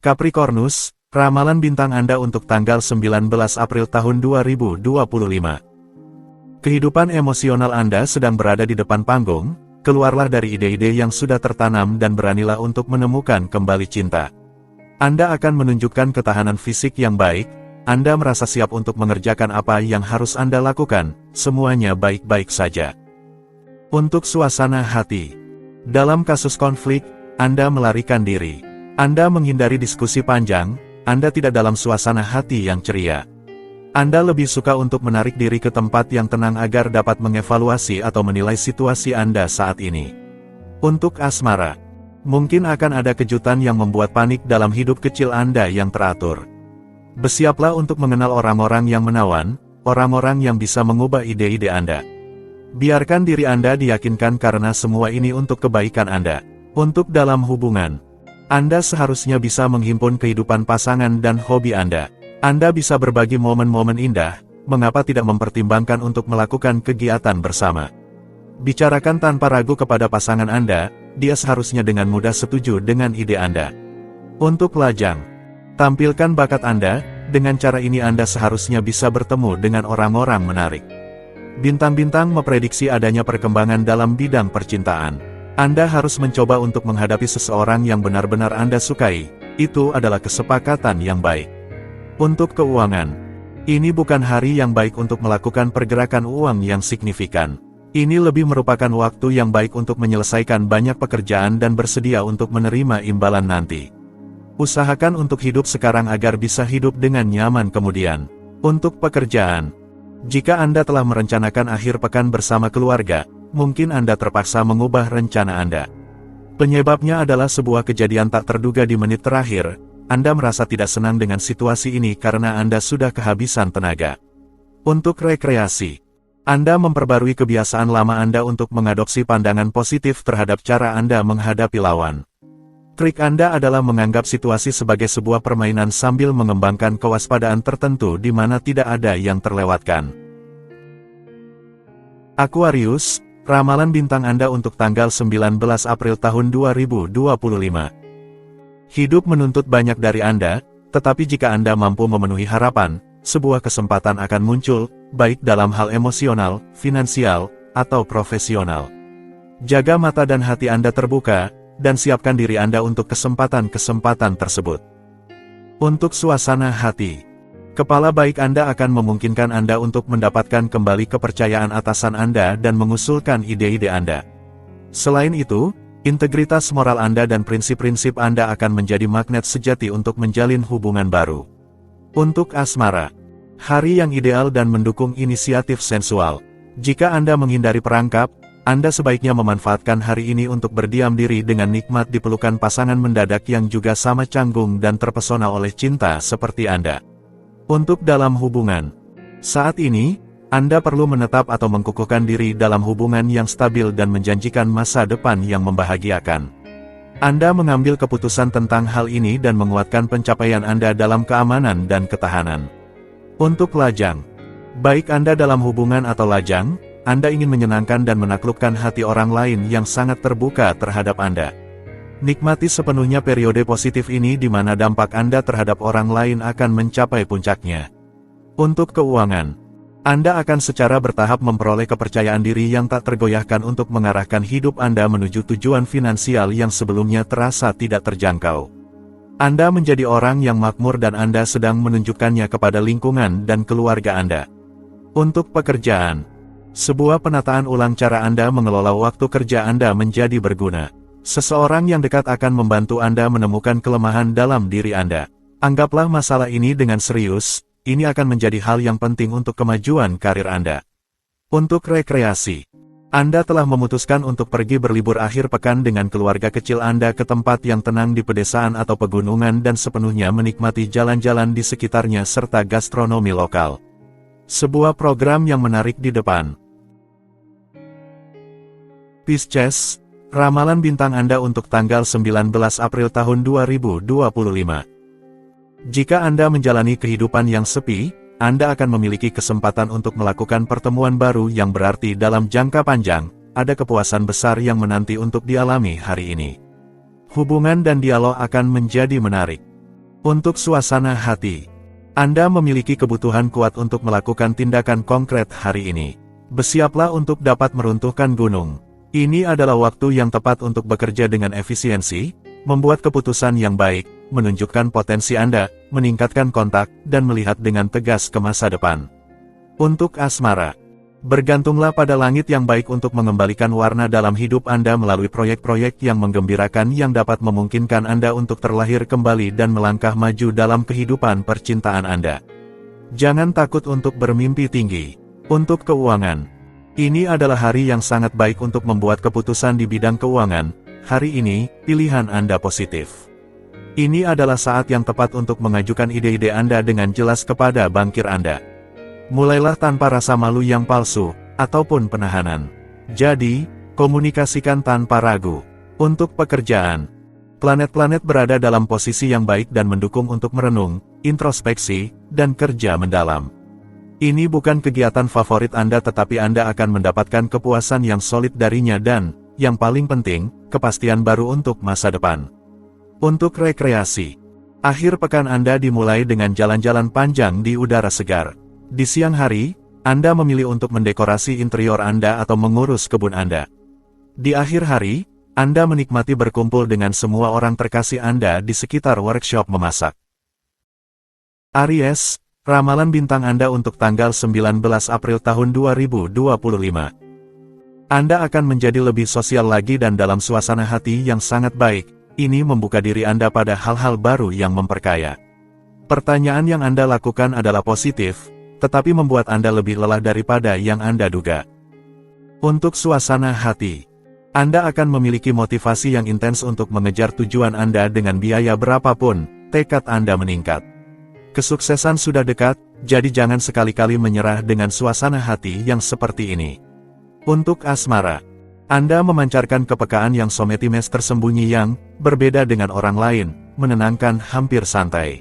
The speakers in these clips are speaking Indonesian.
Capricornus, ramalan bintang Anda untuk tanggal 19 April tahun 2025. Kehidupan emosional Anda sedang berada di depan panggung, keluarlah dari ide-ide yang sudah tertanam dan beranilah untuk menemukan kembali cinta. Anda akan menunjukkan ketahanan fisik yang baik, Anda merasa siap untuk mengerjakan apa yang harus Anda lakukan, semuanya baik-baik saja. Untuk suasana hati. Dalam kasus konflik, Anda melarikan diri. Anda menghindari diskusi panjang, Anda tidak dalam suasana hati yang ceria. Anda lebih suka untuk menarik diri ke tempat yang tenang agar dapat mengevaluasi atau menilai situasi Anda saat ini. Untuk asmara, mungkin akan ada kejutan yang membuat panik dalam hidup kecil Anda yang teratur. Bersiaplah untuk mengenal orang-orang yang menawan, orang-orang yang bisa mengubah ide-ide Anda. Biarkan diri Anda diyakinkan karena semua ini untuk kebaikan Anda. Untuk dalam hubungan, Anda seharusnya bisa menghimpun kehidupan pasangan dan hobi Anda. Anda bisa berbagi momen-momen indah, mengapa tidak mempertimbangkan untuk melakukan kegiatan bersama. Bicarakan tanpa ragu kepada pasangan Anda, dia seharusnya dengan mudah setuju dengan ide Anda. Untuk lajang, tampilkan bakat Anda, dengan cara ini Anda seharusnya bisa bertemu dengan orang-orang menarik. Bintang-bintang memprediksi adanya perkembangan dalam bidang percintaan. Anda harus mencoba untuk menghadapi seseorang yang benar-benar Anda sukai, itu adalah kesepakatan yang baik. Untuk keuangan, ini bukan hari yang baik untuk melakukan pergerakan uang yang signifikan. Ini lebih merupakan waktu yang baik untuk menyelesaikan banyak pekerjaan dan bersedia untuk menerima imbalan nanti. Usahakan untuk hidup sekarang agar bisa hidup dengan nyaman kemudian. Untuk pekerjaan, jika Anda telah merencanakan akhir pekan bersama keluarga, mungkin Anda terpaksa mengubah rencana Anda. Penyebabnya adalah sebuah kejadian tak terduga di menit terakhir. Anda merasa tidak senang dengan situasi ini karena Anda sudah kehabisan tenaga. Untuk rekreasi, Anda memperbarui kebiasaan lama Anda untuk mengadopsi pandangan positif terhadap cara Anda menghadapi lawan. Trik Anda adalah menganggap situasi sebagai sebuah permainan sambil mengembangkan kewaspadaan tertentu di mana tidak ada yang terlewatkan. Aquarius, ramalan bintang Anda untuk tanggal 19 April tahun 2025. Hidup menuntut banyak dari Anda, tetapi jika Anda mampu memenuhi harapan, sebuah kesempatan akan muncul, baik dalam hal emosional, finansial, atau profesional. Jaga mata dan hati Anda terbuka, dan siapkan diri Anda untuk kesempatan-kesempatan tersebut. Untuk suasana hati, kepala baik Anda akan memungkinkan Anda untuk mendapatkan kembali kepercayaan atasan Anda dan mengusulkan ide-ide Anda. Selain itu, integritas moral Anda dan prinsip-prinsip Anda akan menjadi magnet sejati untuk menjalin hubungan baru. Untuk asmara, hari yang ideal dan mendukung inisiatif sensual. Jika Anda menghindari perangkap, Anda sebaiknya memanfaatkan hari ini untuk berdiam diri dengan nikmat di pelukan pasangan mendadak yang juga sama canggung dan terpesona oleh cinta seperti Anda. Untuk dalam hubungan, saat ini, Anda perlu menetap atau mengkukuhkan diri dalam hubungan yang stabil dan menjanjikan masa depan yang membahagiakan. Anda mengambil keputusan tentang hal ini dan menguatkan pencapaian Anda dalam keamanan dan ketahanan. Untuk lajang, baik Anda dalam hubungan atau lajang, Anda ingin menyenangkan dan menaklukkan hati orang lain yang sangat terbuka terhadap Anda. Nikmati sepenuhnya periode positif ini di mana dampak Anda terhadap orang lain akan mencapai puncaknya. Untuk keuangan, Anda akan secara bertahap memperoleh kepercayaan diri yang tak tergoyahkan untuk mengarahkan hidup Anda menuju tujuan finansial yang sebelumnya terasa tidak terjangkau. Anda menjadi orang yang makmur dan Anda sedang menunjukkannya kepada lingkungan dan keluarga Anda. Untuk pekerjaan, sebuah penataan ulang cara Anda mengelola waktu kerja Anda menjadi berguna. Seseorang yang dekat akan membantu Anda menemukan kelemahan dalam diri Anda. Anggaplah masalah ini dengan serius, ini akan menjadi hal yang penting untuk kemajuan karir Anda. Untuk rekreasi, Anda telah memutuskan untuk pergi berlibur akhir pekan dengan keluarga kecil Anda ke tempat yang tenang di pedesaan atau pegunungan dan sepenuhnya menikmati jalan-jalan di sekitarnya serta gastronomi lokal. Sebuah program yang menarik di depan. Pisces, ramalan bintang Anda untuk tanggal 19 April tahun 2025. Jika Anda menjalani kehidupan yang sepi, Anda akan memiliki kesempatan untuk melakukan pertemuan baru yang berarti dalam jangka panjang. Ada kepuasan besar yang menanti untuk dialami hari ini. Hubungan dan dialog akan menjadi menarik. Untuk suasana hati, Anda memiliki kebutuhan kuat untuk melakukan tindakan konkret hari ini. Bersiaplah untuk dapat meruntuhkan gunung. Ini adalah waktu yang tepat untuk bekerja dengan efisiensi, membuat keputusan yang baik, menunjukkan potensi Anda, meningkatkan kontak, dan melihat dengan tegas ke masa depan. Untuk asmara, bergantunglah pada langit yang baik untuk mengembalikan warna dalam hidup Anda melalui proyek-proyek yang menggembirakan yang dapat memungkinkan Anda untuk terlahir kembali dan melangkah maju dalam kehidupan percintaan Anda. Jangan takut untuk bermimpi tinggi. Untuk keuangan, ini adalah hari yang sangat baik untuk membuat keputusan di bidang keuangan. Hari ini, pilihan Anda positif. Ini adalah saat yang tepat untuk mengajukan ide-ide Anda dengan jelas kepada bankir Anda. Mulailah tanpa rasa malu yang palsu, ataupun penahanan. Jadi, komunikasikan tanpa ragu. Untuk pekerjaan, planet-planet berada dalam posisi yang baik dan mendukung untuk merenung, introspeksi, dan kerja mendalam. Ini bukan kegiatan favorit Anda, tetapi Anda akan mendapatkan kepuasan yang solid darinya dan, yang paling penting, kepastian baru untuk masa depan. Untuk rekreasi, akhir pekan Anda dimulai dengan jalan-jalan panjang di udara segar. Di siang hari, Anda memilih untuk mendekorasi interior Anda atau mengurus kebun Anda. Di akhir hari, Anda menikmati berkumpul dengan semua orang terkasih Anda di sekitar workshop memasak. Aries, ramalan bintang Anda untuk tanggal 19 April tahun 2025. Anda akan menjadi lebih sosial lagi dan dalam suasana hati yang sangat baik. Ini membuka diri Anda pada hal-hal baru yang memperkaya. Pertanyaan yang Anda lakukan adalah positif, tetapi membuat Anda lebih lelah daripada yang Anda duga. Untuk suasana hati, Anda akan memiliki motivasi yang intens untuk mengejar tujuan Anda dengan biaya berapapun, tekad Anda meningkat. Kesuksesan sudah dekat, jadi jangan sekali-kali menyerah dengan suasana hati yang seperti ini. Untuk asmara, Anda memancarkan kepekaan yang sometimes tersembunyi yang, berbeda dengan orang lain, menenangkan hampir santai.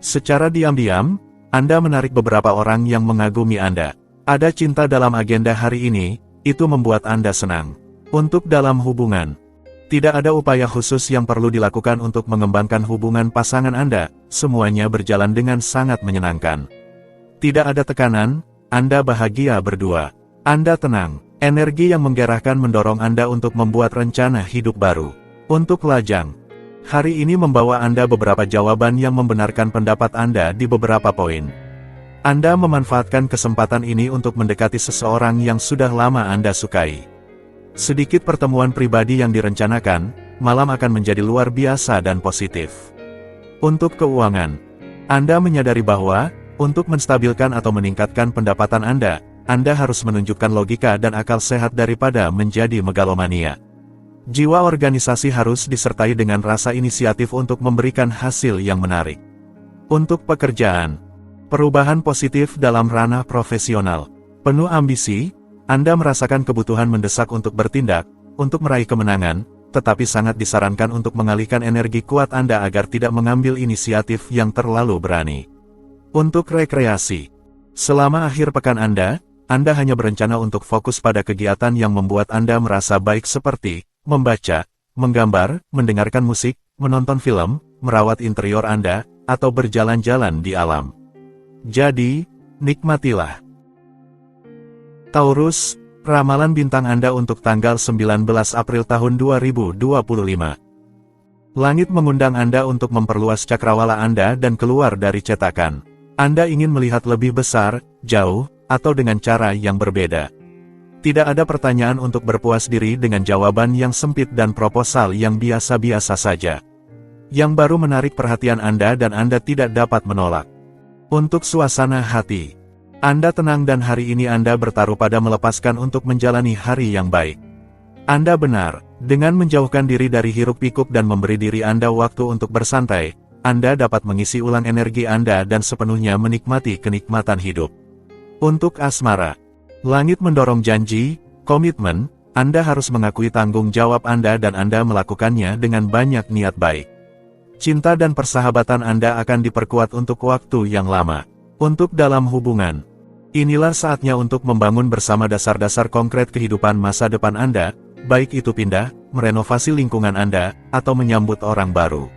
Secara diam-diam, Anda menarik beberapa orang yang mengagumi Anda. Ada cinta dalam agenda hari ini, itu membuat Anda senang. Untuk dalam hubungan, tidak ada upaya khusus yang perlu dilakukan untuk mengembangkan hubungan pasangan Anda, semuanya berjalan dengan sangat menyenangkan. Tidak ada tekanan, Anda bahagia berdua. Anda tenang, energi yang menggerakkan mendorong Anda untuk membuat rencana hidup baru. Untuk lajang, hari ini membawa Anda beberapa jawaban yang membenarkan pendapat Anda di beberapa poin. Anda memanfaatkan kesempatan ini untuk mendekati seseorang yang sudah lama Anda sukai. Sedikit pertemuan pribadi yang direncanakan, malam akan menjadi luar biasa dan positif. Untuk keuangan, Anda menyadari bahwa, untuk menstabilkan atau meningkatkan pendapatan Anda harus menunjukkan logika dan akal sehat daripada menjadi megalomania. Jiwa organisasi harus disertai dengan rasa inisiatif untuk memberikan hasil yang menarik. Untuk pekerjaan, perubahan positif dalam ranah profesional. Penuh ambisi, Anda merasakan kebutuhan mendesak untuk bertindak, untuk meraih kemenangan, tetapi sangat disarankan untuk mengalihkan energi kuat Anda agar tidak mengambil inisiatif yang terlalu berani. Untuk rekreasi, selama akhir pekan Anda hanya berencana untuk fokus pada kegiatan yang membuat Anda merasa baik seperti membaca, menggambar, mendengarkan musik, menonton film, merawat interior Anda, atau berjalan-jalan di alam. Jadi, nikmatilah. Taurus, ramalan bintang Anda untuk tanggal 19 April tahun 2025. Langit mengundang Anda untuk memperluas cakrawala Anda dan keluar dari cetakan. Anda ingin melihat lebih besar, jauh, atau dengan cara yang berbeda. Tidak ada pertanyaan untuk berpuas diri dengan jawaban yang sempit dan proposal yang biasa-biasa saja. Yang baru menarik perhatian Anda dan Anda tidak dapat menolak. Untuk suasana hati, Anda tenang dan hari ini Anda bertaruh pada melepaskan untuk menjalani hari yang baik. Anda benar, dengan menjauhkan diri dari hiruk-pikuk dan memberi diri Anda waktu untuk bersantai, Anda dapat mengisi ulang energi Anda dan sepenuhnya menikmati kenikmatan hidup. Untuk asmara, langit mendorong janji, komitmen, Anda harus mengakui tanggung jawab Anda dan Anda melakukannya dengan banyak niat baik. Cinta dan persahabatan Anda akan diperkuat untuk waktu yang lama. Untuk dalam hubungan, inilah saatnya untuk membangun bersama dasar-dasar konkret kehidupan masa depan Anda, baik itu pindah, merenovasi lingkungan Anda, atau menyambut orang baru.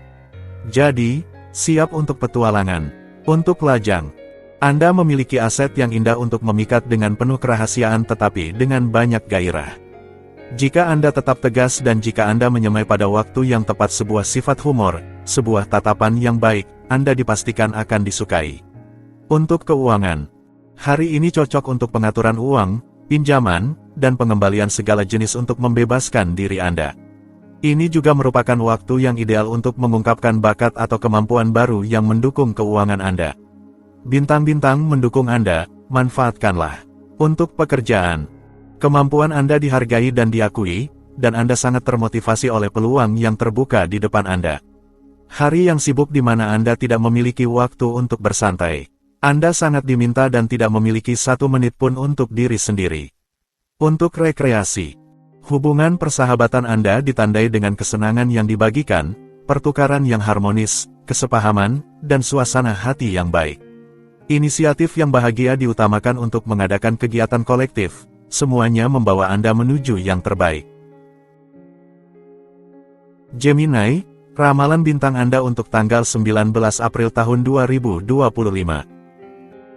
Jadi, Siap untuk petualangan. Untuk lajang. Anda memiliki aset yang indah untuk memikat dengan penuh kerahasiaan tetapi dengan banyak gairah. Jika Anda tetap tegas dan jika Anda menyemai pada waktu yang tepat sebuah sifat humor, sebuah tatapan yang baik, Anda dipastikan akan disukai. Untuk keuangan. Hari ini cocok untuk pengaturan uang, pinjaman, dan pengembalian segala jenis untuk membebaskan diri Anda. Ini juga merupakan waktu yang ideal untuk mengungkapkan bakat atau kemampuan baru yang mendukung keuangan Anda. Bintang-bintang mendukung Anda, manfaatkanlah. Untuk pekerjaan. Kemampuan Anda dihargai dan diakui, dan Anda sangat termotivasi oleh peluang yang terbuka di depan Anda. Hari yang sibuk di mana Anda tidak memiliki waktu untuk bersantai. Anda sangat diminta dan tidak memiliki 1 menit pun untuk diri sendiri. Untuk rekreasi. Hubungan persahabatan Anda ditandai dengan kesenangan yang dibagikan, pertukaran yang harmonis, kesepahaman, dan suasana hati yang baik. Inisiatif yang bahagia diutamakan untuk mengadakan kegiatan kolektif, semuanya membawa Anda menuju yang terbaik. Gemini, ramalan bintang Anda untuk tanggal 19 April tahun 2025.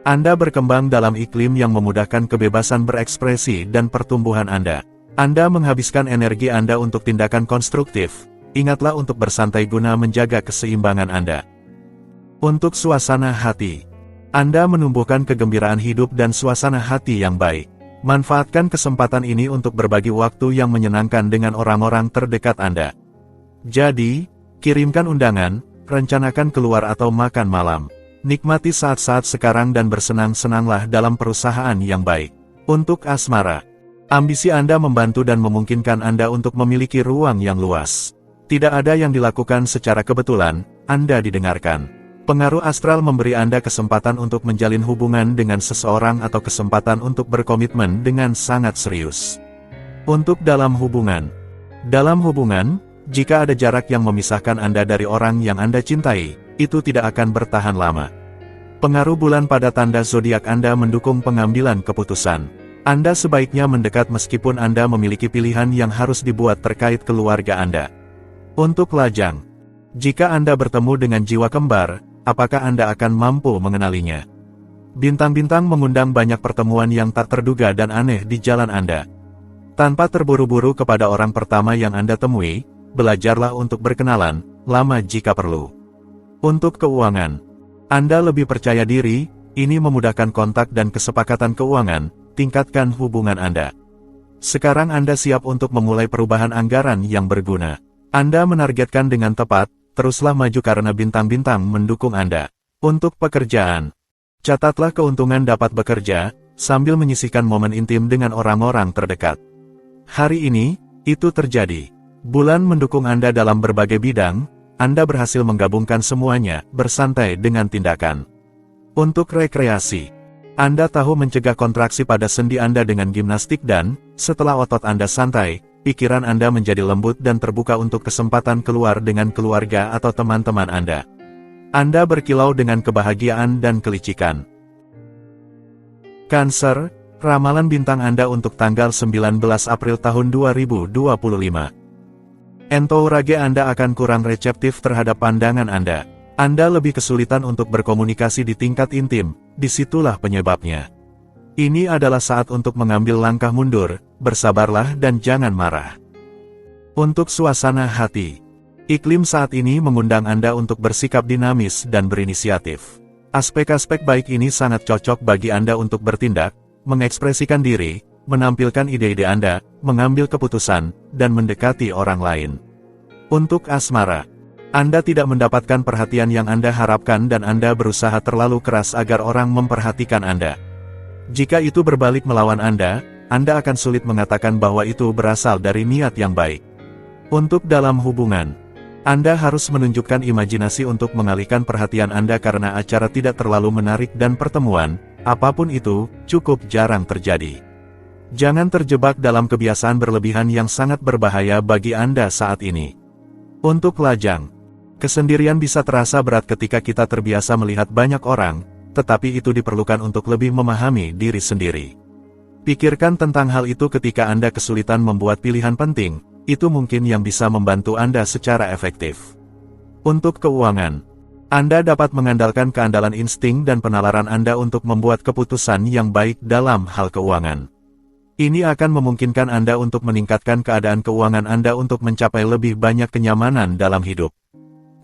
Anda berkembang dalam iklim yang memudahkan kebebasan berekspresi dan pertumbuhan Anda. Anda menghabiskan energi Anda untuk tindakan konstruktif. Ingatlah untuk bersantai guna menjaga keseimbangan Anda. Untuk suasana hati. Anda menumbuhkan kegembiraan hidup dan suasana hati yang baik. Manfaatkan kesempatan ini untuk berbagi waktu yang menyenangkan dengan orang-orang terdekat Anda. Jadi, kirimkan undangan, rencanakan keluar atau makan malam. Nikmati saat-saat sekarang dan bersenang-senanglah dalam perusahaan yang baik. Untuk asmara. Ambisi Anda membantu dan memungkinkan Anda untuk memiliki ruang yang luas. Tidak ada yang dilakukan secara kebetulan, Anda didengarkan. Pengaruh astral memberi Anda kesempatan untuk menjalin hubungan dengan seseorang atau kesempatan untuk berkomitmen dengan sangat serius. Untuk dalam hubungan. Dalam hubungan, jika ada jarak yang memisahkan Anda dari orang yang Anda cintai, itu tidak akan bertahan lama. Pengaruh bulan pada tanda zodiak Anda mendukung pengambilan keputusan. Anda sebaiknya mendekat meskipun Anda memiliki pilihan yang harus dibuat terkait keluarga Anda. Untuk lajang. Jika Anda bertemu dengan jiwa kembar, apakah Anda akan mampu mengenalinya? Bintang-bintang mengundang banyak pertemuan yang tak terduga dan aneh di jalan Anda. Tanpa terburu-buru kepada orang pertama yang Anda temui, belajarlah untuk berkenalan, lama jika perlu. Untuk keuangan. Anda lebih percaya diri, ini memudahkan kontak dan kesepakatan keuangan. Tingkatkan hubungan Anda. Sekarang Anda siap untuk memulai perubahan anggaran yang berguna. Anda menargetkan dengan tepat, teruslah maju karena bintang-bintang mendukung Anda. Untuk pekerjaan. Catatlah keuntungan dapat bekerja, sambil menyisihkan momen intim dengan orang-orang terdekat. Hari ini, itu terjadi. Bulan mendukung Anda dalam berbagai bidang, Anda berhasil menggabungkan semuanya, bersantai dengan tindakan. Untuk rekreasi. Anda tahu mencegah kontraksi pada sendi Anda dengan gimnastik dan, setelah otot Anda santai, pikiran Anda menjadi lembut dan terbuka untuk kesempatan keluar dengan keluarga atau teman-teman Anda. Anda berkilau dengan kebahagiaan dan kelicikan. Cancer, ramalan bintang Anda untuk tanggal 19 April tahun 2025. Entourage Anda akan kurang reseptif terhadap pandangan Anda. Anda lebih kesulitan untuk berkomunikasi di tingkat intim, disitulah penyebabnya. Ini adalah saat untuk mengambil langkah mundur, bersabarlah dan jangan marah. Untuk suasana hati. Iklim saat ini mengundang Anda untuk bersikap dinamis dan berinisiatif. Aspek-aspek baik ini sangat cocok bagi Anda untuk bertindak, mengekspresikan diri, menampilkan ide-ide Anda, mengambil keputusan, dan mendekati orang lain. Untuk asmara. Anda tidak mendapatkan perhatian yang Anda harapkan dan Anda berusaha terlalu keras agar orang memperhatikan Anda. Jika itu berbalik melawan Anda akan sulit mengatakan bahwa itu berasal dari niat yang baik. Untuk dalam hubungan. Anda harus menunjukkan imajinasi untuk mengalihkan perhatian Anda karena acara tidak terlalu menarik dan pertemuan, apapun itu, cukup jarang terjadi. Jangan terjebak dalam kebiasaan berlebihan yang sangat berbahaya bagi Anda saat ini. Untuk lajang. Kesendirian bisa terasa berat ketika kita terbiasa melihat banyak orang, tetapi itu diperlukan untuk lebih memahami diri sendiri. Pikirkan tentang hal itu ketika Anda kesulitan membuat pilihan penting, itu mungkin yang bisa membantu Anda secara efektif. Untuk keuangan. Anda dapat mengandalkan keandalan insting dan penalaran Anda untuk membuat keputusan yang baik dalam hal keuangan. Ini akan memungkinkan Anda untuk meningkatkan keadaan keuangan Anda untuk mencapai lebih banyak kenyamanan dalam hidup.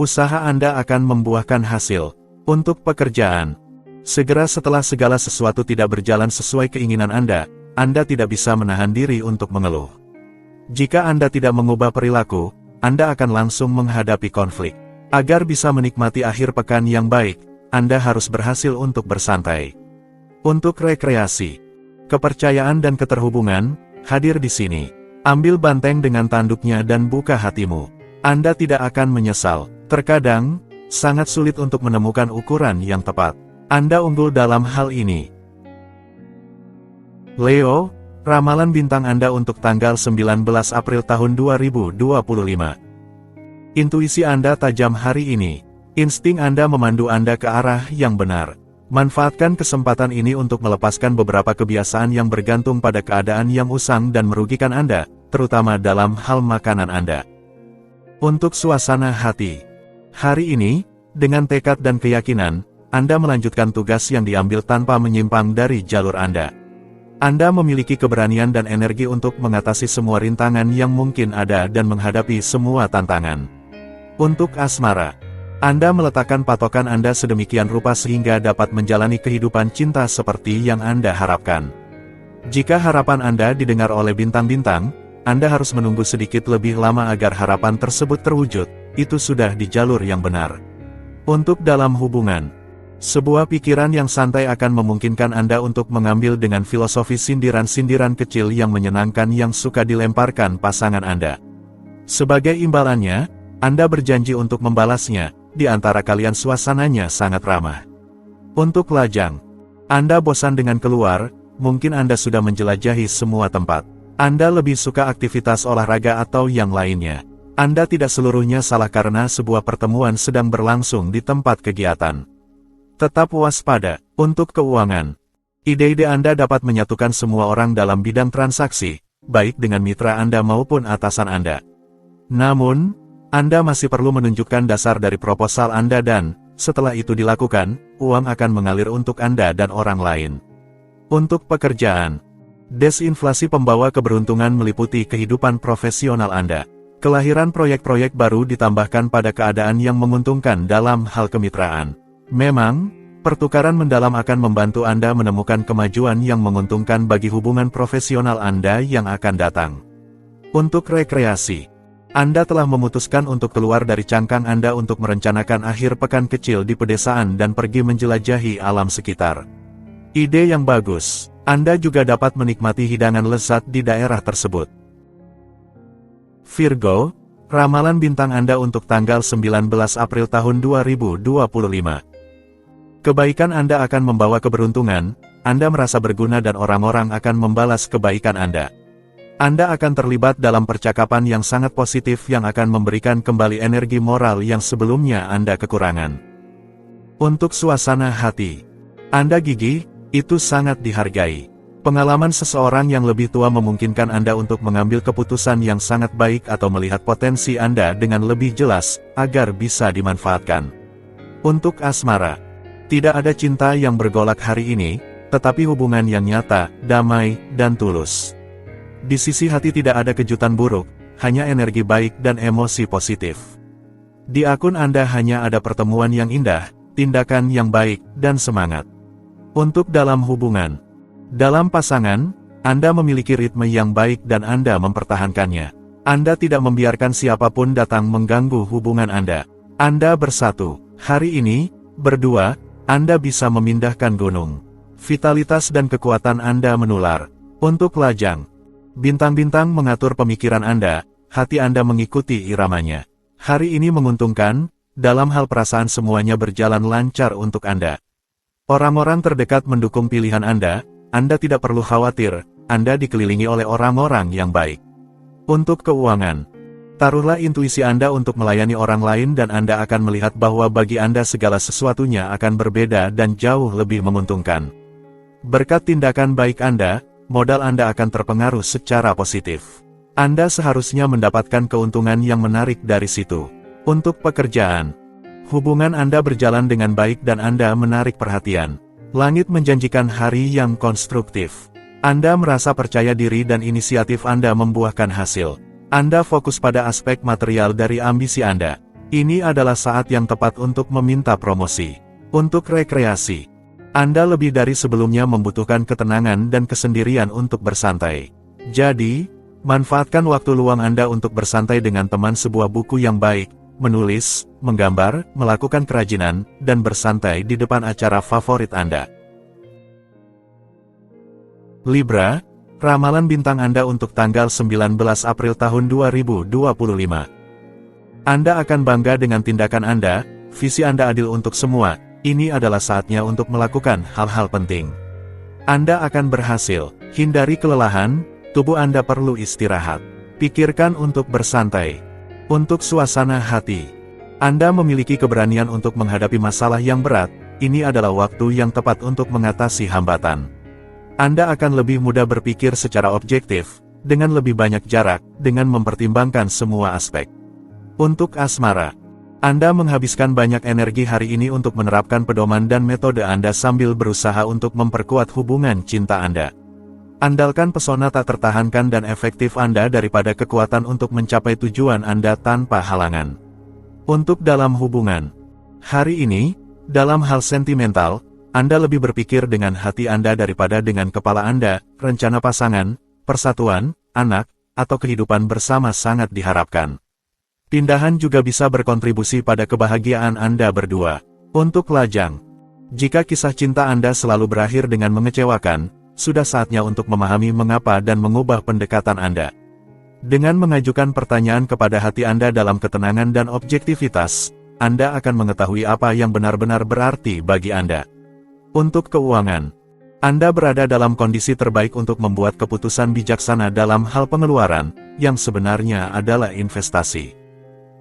Usaha Anda akan membuahkan hasil. Untuk pekerjaan, segera setelah segala sesuatu tidak berjalan sesuai keinginan Anda tidak bisa menahan diri untuk mengeluh. Jika Anda tidak mengubah perilaku, Anda akan langsung menghadapi konflik. Agar bisa menikmati akhir pekan yang baik, Anda harus berhasil untuk bersantai. Untuk rekreasi, kepercayaan dan keterhubungan, hadir di sini. Ambil banteng dengan tanduknya dan buka hatimu. Anda tidak akan menyesal. Terkadang, sangat sulit untuk menemukan ukuran yang tepat. Anda unggul dalam hal ini. Leo, ramalan bintang Anda untuk tanggal 19 April tahun 2025. Intuisi Anda tajam hari ini. Insting Anda memandu Anda ke arah yang benar. Manfaatkan kesempatan ini untuk melepaskan beberapa kebiasaan yang bergantung pada keadaan yang usang dan merugikan Anda, terutama dalam hal makanan Anda. Untuk suasana hati, hari ini, dengan tekad dan keyakinan, Anda melanjutkan tugas yang diambil tanpa menyimpang dari jalur Anda. Anda memiliki keberanian dan energi untuk mengatasi semua rintangan yang mungkin ada dan menghadapi semua tantangan. Untuk asmara, Anda meletakkan patokan Anda sedemikian rupa sehingga dapat menjalani kehidupan cinta seperti yang Anda harapkan. Jika harapan Anda didengar oleh bintang-bintang, Anda harus menunggu sedikit lebih lama agar harapan tersebut terwujud. Itu sudah di jalur yang benar. Untuk dalam hubungan, sebuah pikiran yang santai akan memungkinkan Anda untuk mengambil dengan filosofi sindiran-sindiran kecil yang menyenangkan yang suka dilemparkan pasangan Anda. Sebagai imbalannya, Anda berjanji untuk membalasnya, di antara kalian suasananya sangat ramah. Untuk lajang, Anda bosan dengan keluar, mungkin Anda sudah menjelajahi semua tempat. Anda lebih suka aktivitas olahraga atau yang lainnya. Anda tidak seluruhnya salah karena sebuah pertemuan sedang berlangsung di tempat kegiatan. Tetap waspada. Untuk keuangan, ide-ide Anda dapat menyatukan semua orang dalam bidang transaksi, baik dengan mitra Anda maupun atasan Anda. Namun, Anda masih perlu menunjukkan dasar dari proposal Anda dan, setelah itu dilakukan, uang akan mengalir untuk Anda dan orang lain. Untuk pekerjaan, desinflasi pembawa keberuntungan meliputi kehidupan profesional Anda. Kelahiran proyek-proyek baru ditambahkan pada keadaan yang menguntungkan dalam hal kemitraan. Memang, pertukaran mendalam akan membantu Anda menemukan kemajuan yang menguntungkan bagi hubungan profesional Anda yang akan datang. Untuk rekreasi, Anda telah memutuskan untuk keluar dari cangkang Anda untuk merencanakan akhir pekan kecil di pedesaan dan pergi menjelajahi alam sekitar. Ide yang bagus. Anda juga dapat menikmati hidangan lezat di daerah tersebut. Virgo, ramalan bintang Anda untuk tanggal 19 April tahun 2025. Kebaikan Anda akan membawa keberuntungan, Anda merasa berguna dan orang-orang akan membalas kebaikan Anda. Anda akan terlibat dalam percakapan yang sangat positif yang akan memberikan kembali energi moral yang sebelumnya Anda kekurangan. Untuk suasana hati, Anda gigih, itu sangat dihargai. Pengalaman seseorang yang lebih tua memungkinkan Anda untuk mengambil keputusan yang sangat baik atau melihat potensi Anda dengan lebih jelas, agar bisa dimanfaatkan. Untuk asmara, tidak ada cinta yang bergolak hari ini, tetapi hubungan yang nyata, damai, dan tulus. Di sisi hati tidak ada kejutan buruk, hanya energi baik dan emosi positif. Di akun Anda hanya ada pertemuan yang indah, tindakan yang baik, dan semangat. Untuk dalam hubungan, dalam pasangan, Anda memiliki ritme yang baik dan Anda mempertahankannya. Anda tidak membiarkan siapapun datang mengganggu hubungan Anda. Anda bersatu. Hari ini, berdua, Anda bisa memindahkan gunung. Vitalitas dan kekuatan Anda menular. Untuk lajang, bintang-bintang mengatur pemikiran Anda, hati Anda mengikuti iramanya. Hari ini menguntungkan, dalam hal perasaan semuanya berjalan lancar untuk Anda. Orang-orang terdekat mendukung pilihan Anda tidak perlu khawatir, Anda dikelilingi oleh orang-orang yang baik. Untuk keuangan, taruhlah intuisi Anda untuk melayani orang lain dan Anda akan melihat bahwa bagi Anda segala sesuatunya akan berbeda dan jauh lebih menguntungkan. Berkat tindakan baik Anda, modal Anda akan terpengaruh secara positif. Anda seharusnya mendapatkan keuntungan yang menarik dari situ. Untuk pekerjaan, Hubungan Anda berjalan dengan baik dan Anda menarik perhatian. Langit menjanjikan hari yang konstruktif. Anda merasa percaya diri dan inisiatif Anda membuahkan hasil. Anda fokus pada aspek material dari ambisi Anda. Ini adalah saat yang tepat untuk meminta promosi. Untuk rekreasi, Anda lebih dari sebelumnya membutuhkan ketenangan dan kesendirian untuk bersantai. Jadi, manfaatkan waktu luang Anda untuk bersantai dengan teman, sebuah buku yang baik, menulis, menggambar, melakukan kerajinan, dan bersantai di depan acara favorit Anda. Libra, ramalan bintang Anda untuk tanggal 19 April tahun 2025. Anda akan bangga dengan tindakan Anda, visi Anda adil untuk semua. Ini adalah saatnya untuk melakukan hal-hal penting. Anda akan berhasil. Hindari kelelahan, tubuh Anda perlu istirahat. Pikirkan untuk bersantai. Untuk suasana hati, Anda memiliki keberanian untuk menghadapi masalah yang berat. Ini adalah waktu yang tepat untuk mengatasi hambatan. Anda akan lebih mudah berpikir secara objektif, dengan lebih banyak jarak, dengan mempertimbangkan semua aspek. Untuk asmara, Anda menghabiskan banyak energi hari ini untuk menerapkan pedoman dan metode Anda sambil berusaha untuk memperkuat hubungan cinta Anda. Andalkan pesona tak tertahankan dan efektif Anda daripada kekuatan untuk mencapai tujuan Anda tanpa halangan. Untuk dalam hubungan, hari ini, dalam hal sentimental, Anda lebih berpikir dengan hati Anda daripada dengan kepala Anda. Rencana pasangan, persatuan, anak, atau kehidupan bersama sangat diharapkan. Pindahan juga bisa berkontribusi pada kebahagiaan Anda berdua. Untuk lajang, jika kisah cinta Anda selalu berakhir dengan mengecewakan, sudah saatnya untuk memahami mengapa dan mengubah pendekatan Anda. Dengan mengajukan pertanyaan kepada hati Anda dalam ketenangan dan objektivitas, Anda akan mengetahui apa yang benar-benar berarti bagi Anda. Untuk keuangan, Anda berada dalam kondisi terbaik untuk membuat keputusan bijaksana dalam hal pengeluaran, yang sebenarnya adalah investasi.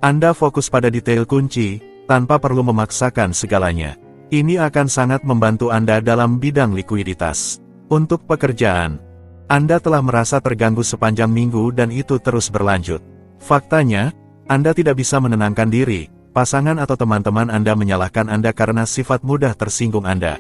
Anda fokus pada detail kunci, tanpa perlu memaksakan segalanya. Ini akan sangat membantu Anda dalam bidang likuiditas. Untuk pekerjaan, Anda telah merasa terganggu sepanjang minggu dan itu terus berlanjut. Faktanya, Anda tidak bisa menenangkan diri. Pasangan atau teman-teman Anda menyalahkan Anda karena sifat mudah tersinggung Anda.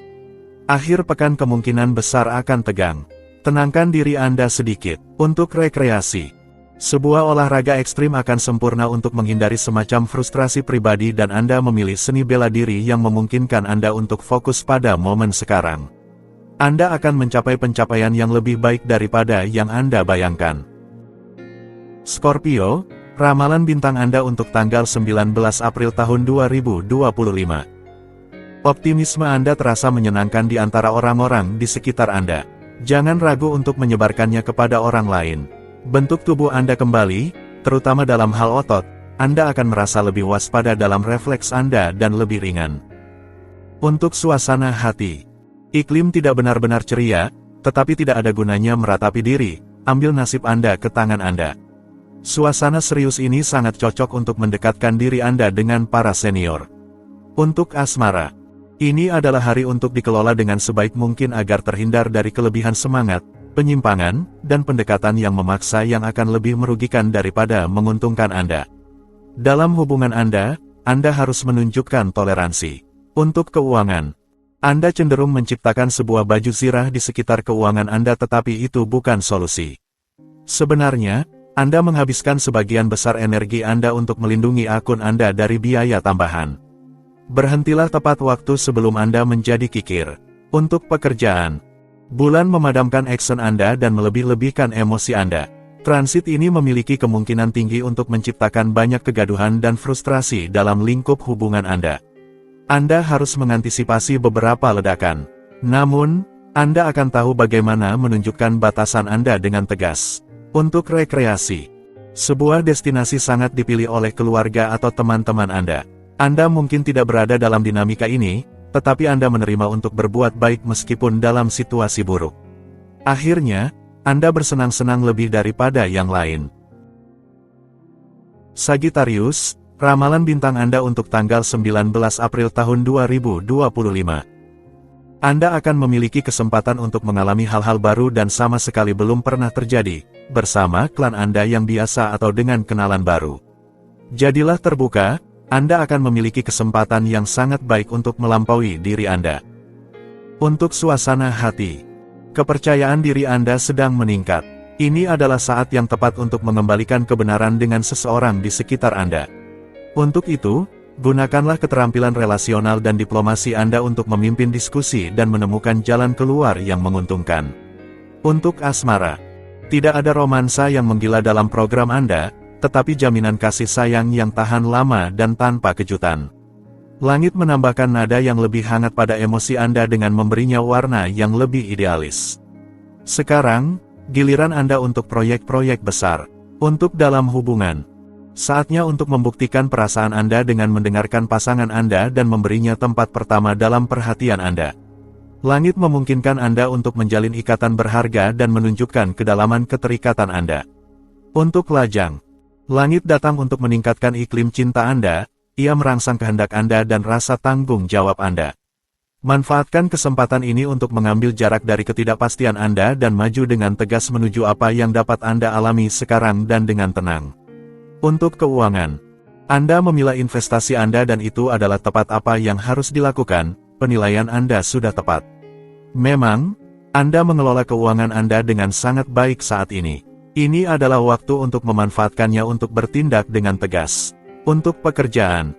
Akhir pekan kemungkinan besar akan tegang. Tenangkan diri Anda sedikit. Untuk rekreasi, sebuah olahraga ekstrim akan sempurna untuk menghindari semacam frustrasi pribadi dan Anda memilih seni bela diri yang memungkinkan Anda untuk fokus pada momen sekarang. Anda akan mencapai pencapaian yang lebih baik daripada yang Anda bayangkan. Scorpio, ramalan bintang Anda untuk tanggal 19 April tahun 2025. Optimisme Anda terasa menyenangkan di antara orang-orang di sekitar Anda. Jangan ragu untuk menyebarkannya kepada orang lain. Bentuk tubuh Anda kembali, terutama dalam hal otot, Anda akan merasa lebih waspada dalam refleks Anda dan lebih ringan. Untuk suasana hati, iklim tidak benar-benar ceria, tetapi tidak ada gunanya meratapi diri. Ambil nasib Anda ke tangan Anda. Suasana serius ini sangat cocok untuk mendekatkan diri Anda dengan para senior. Untuk asmara, ini adalah hari untuk dikelola dengan sebaik mungkin agar terhindar dari kelebihan semangat, penyimpangan, dan pendekatan yang memaksa yang akan lebih merugikan daripada menguntungkan Anda. Dalam hubungan Anda harus menunjukkan toleransi. Untuk keuangan, Anda cenderung menciptakan sebuah baju zirah di sekitar keuangan Anda, tetapi itu bukan solusi. Sebenarnya, Anda menghabiskan sebagian besar energi Anda untuk melindungi akun Anda dari biaya tambahan. Berhentilah tepat waktu sebelum Anda menjadi kikir. Untuk pekerjaan, bulan memadamkan action Anda dan melebih-lebihkan emosi Anda. Transit ini memiliki kemungkinan tinggi untuk menciptakan banyak kegaduhan dan frustrasi dalam lingkup hubungan Anda. Anda harus mengantisipasi beberapa ledakan. Namun, Anda akan tahu bagaimana menunjukkan batasan Anda dengan tegas. Untuk rekreasi, sebuah destinasi sangat dipilih oleh keluarga atau teman-teman Anda. Anda mungkin tidak berada dalam dinamika ini, tetapi Anda menerima untuk berbuat baik meskipun dalam situasi buruk. Akhirnya, Anda bersenang-senang lebih daripada yang lain. Sagittarius, ramalan bintang Anda untuk tanggal 19 April tahun 2025. Anda akan memiliki kesempatan untuk mengalami hal-hal baru dan sama sekali belum pernah terjadi, bersama klan Anda yang biasa atau dengan kenalan baru. Jadilah terbuka, Anda akan memiliki kesempatan yang sangat baik untuk melampaui diri Anda. Untuk suasana hati, kepercayaan diri Anda sedang meningkat. Ini adalah saat yang tepat untuk mengembalikan kebenaran dengan seseorang di sekitar Anda. Untuk itu, gunakanlah keterampilan relasional dan diplomasi Anda untuk memimpin diskusi dan menemukan jalan keluar yang menguntungkan. Untuk asmara, tidak ada romansa yang menggila dalam program Anda, tetapi jaminan kasih sayang yang tahan lama dan tanpa kejutan. Langit menambahkan nada yang lebih hangat pada emosi Anda dengan memberinya warna yang lebih idealis. Sekarang, giliran Anda untuk proyek-proyek besar. Untuk dalam hubungan, saatnya untuk membuktikan perasaan Anda dengan mendengarkan pasangan Anda dan memberinya tempat pertama dalam perhatian Anda. Langit memungkinkan Anda untuk menjalin ikatan berharga dan menunjukkan kedalaman keterikatan Anda. Untuk lajang, langit datang untuk meningkatkan iklim cinta Anda. Ia merangsang kehendak Anda dan rasa tanggung jawab Anda. Manfaatkan kesempatan ini untuk mengambil jarak dari ketidakpastian Anda dan maju dengan tegas menuju apa yang dapat Anda alami sekarang dan dengan tenang. Untuk keuangan, Anda memilah investasi Anda dan itu adalah tepat apa yang harus dilakukan, penilaian Anda sudah tepat. Memang, Anda mengelola keuangan Anda dengan sangat baik saat ini. Ini adalah waktu untuk memanfaatkannya untuk bertindak dengan tegas. Untuk pekerjaan,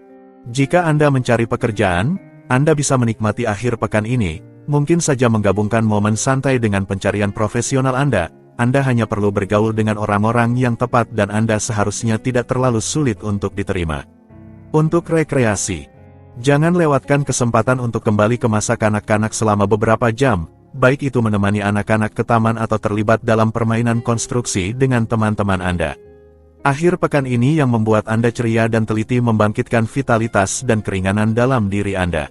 jika Anda mencari pekerjaan, Anda bisa menikmati akhir pekan ini, mungkin saja menggabungkan momen santai dengan pencarian profesional Anda. Anda hanya perlu bergaul dengan orang-orang yang tepat dan Anda seharusnya tidak terlalu sulit untuk diterima. Untuk rekreasi, jangan lewatkan kesempatan untuk kembali ke masa kanak-kanak selama beberapa jam, baik itu menemani anak-anak ke taman atau terlibat dalam permainan konstruksi dengan teman-teman Anda. Akhir pekan ini yang membuat Anda ceria dan teliti membangkitkan vitalitas dan keringanan dalam diri Anda.